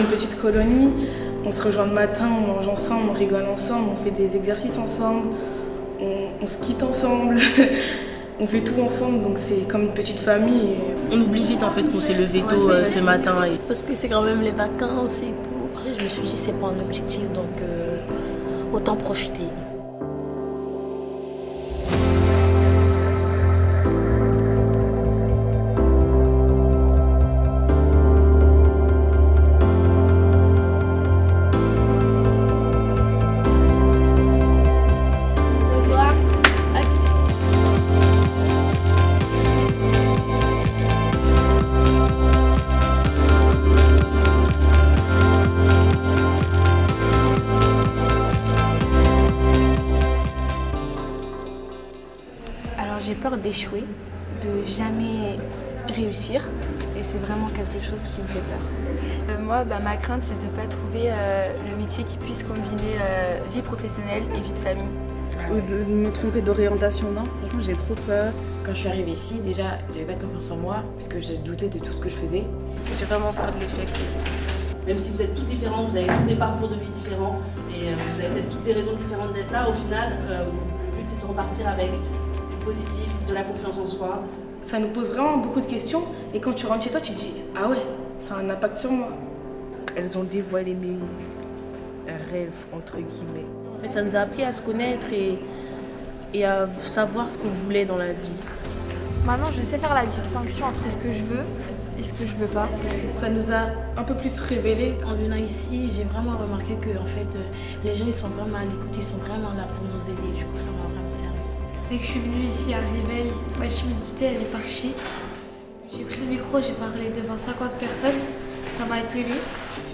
une petite colonie. On se rejoint le matin, on mange ensemble, on rigole ensemble, on fait des exercices ensemble, on se quitte ensemble, on fait tout ensemble, donc c'est comme une petite famille. On oublie vite en fait qu'on s'est levé tôt ce matin. Parce que c'est quand même les vacances et tout. Je me suis dit c'est pas un objectif, donc autant profiter. J'ai peur d'échouer, de jamais réussir et c'est vraiment quelque chose qui me fait peur. Moi, ma crainte, c'est de ne pas trouver le métier qui puisse combiner vie professionnelle et vie de famille. Ou de me tromper d'orientation, non. Franchement, j'ai trop peur. Quand je suis arrivée ici, déjà, j'avais pas de confiance en moi parce que j'ai douté de tout ce que je faisais. J'ai vraiment peur de l'échec. Même si vous êtes toutes différentes, vous avez tous des parcours de vie différents et vous avez peut-être toutes des raisons différentes d'être là, au final, le but c'est de repartir avec positif, de la confiance en soi. Ça nous pose vraiment beaucoup de questions et quand tu rentres chez toi, tu te dis « Ah ouais, ça a un impact sur moi ». Elles ont dévoilé mes rêves, entre guillemets. En fait, ça nous a appris à se connaître et à savoir ce qu'on voulait dans la vie. Maintenant, je sais faire la distinction entre ce que je veux et ce que je veux pas. Ça nous a un peu plus révélé. En venant ici, j'ai vraiment remarqué que en fait, les gens ils sont vraiment à l'écoute, ils sont vraiment là pour nous aider. Du coup, ça m'a vraiment servi. Dès que je suis venue ici à Réveil, ma timidité elle est partie. J'ai pris le micro, j'ai parlé devant 50 personnes, ça m'a étonnée.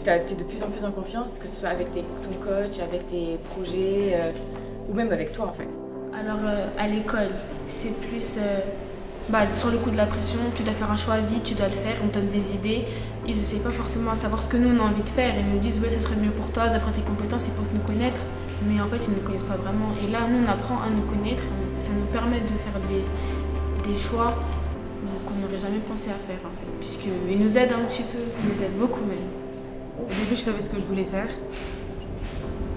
Tu es de plus en plus en confiance, que ce soit avec ton coach, avec tes projets ou même avec toi en fait. Alors à l'école, c'est plus sur le coup de la pression, tu dois faire un choix à vie, tu dois le faire, on te donne des idées. Ils n'essayent pas forcément à savoir ce que nous on a envie de faire. Ils nous disent ouais ça serait mieux pour toi, d'après tes compétences, ils pensent nous connaître. Mais en fait ils ne nous connaissent pas vraiment. Et là nous on apprend à nous connaître, ça nous permet de faire des choix qu'on n'aurait jamais pensé à faire en fait. Puisqu'ils nous aident un petit peu, ils nous aident beaucoup même. Au début je savais ce que je voulais faire.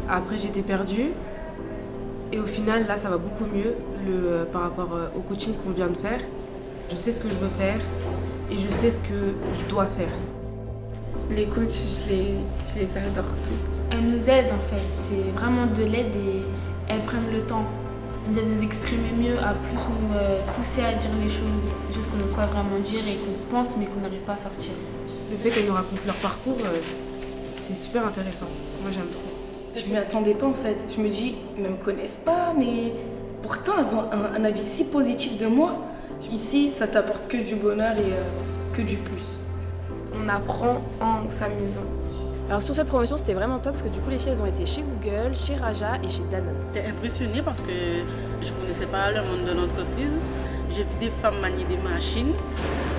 Après j'étais perdue. Et au final là ça va beaucoup mieux par rapport au coaching qu'on vient de faire. Je sais ce que je veux faire et je sais ce que je dois faire. Les coachs, je les adore. Elles nous aident en fait, c'est vraiment de l'aide et elles prennent le temps. Elles nous aident à nous exprimer mieux, à plus nous pousser à dire les choses qu'on n'ose pas vraiment dire et qu'on pense mais qu'on n'arrive pas à sortir. Le fait qu'elles nous racontent leur parcours, c'est super intéressant. Moi j'aime trop. Je m'y attendais pas en fait. Je me dis, elles ne me connaissent pas, mais pourtant elles ont un avis si positif de moi. Ici, ça t'apporte que du bonheur et que du plus. On apprend en s'amusant. Alors sur cette promotion, c'était vraiment top parce que du coup les filles elles ont été chez Google, chez Raja et chez Danone. J'étais impressionnée parce que je ne connaissais pas le monde de l'entreprise. J'ai vu des femmes manier des machines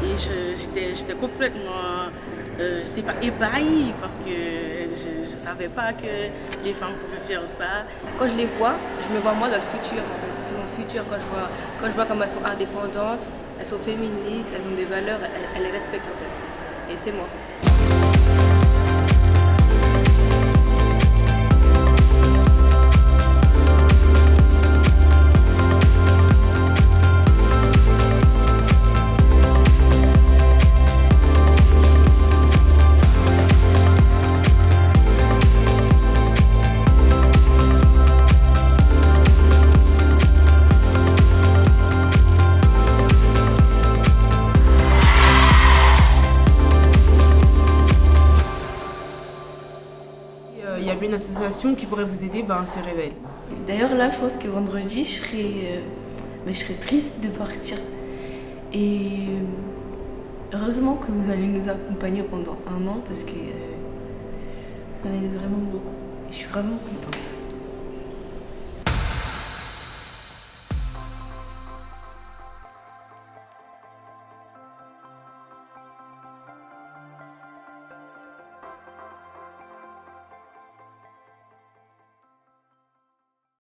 et j'étais complètement, je sais pas, ébahie parce que je ne savais pas que les femmes pouvaient faire ça. Quand je les vois, je me vois moi dans le futur en fait. C'est mon futur quand je vois comme elles sont indépendantes, elles sont féministes, elles ont des valeurs, elles les respectent en fait. Et c'est moi. Il y a bien une association qui pourrait vous aider, c'est Réveil. D'ailleurs là je pense que vendredi je serais triste de partir. Et heureusement que vous allez nous accompagner pendant 1 an parce que ça m'aide vraiment beaucoup. Et je suis vraiment contente.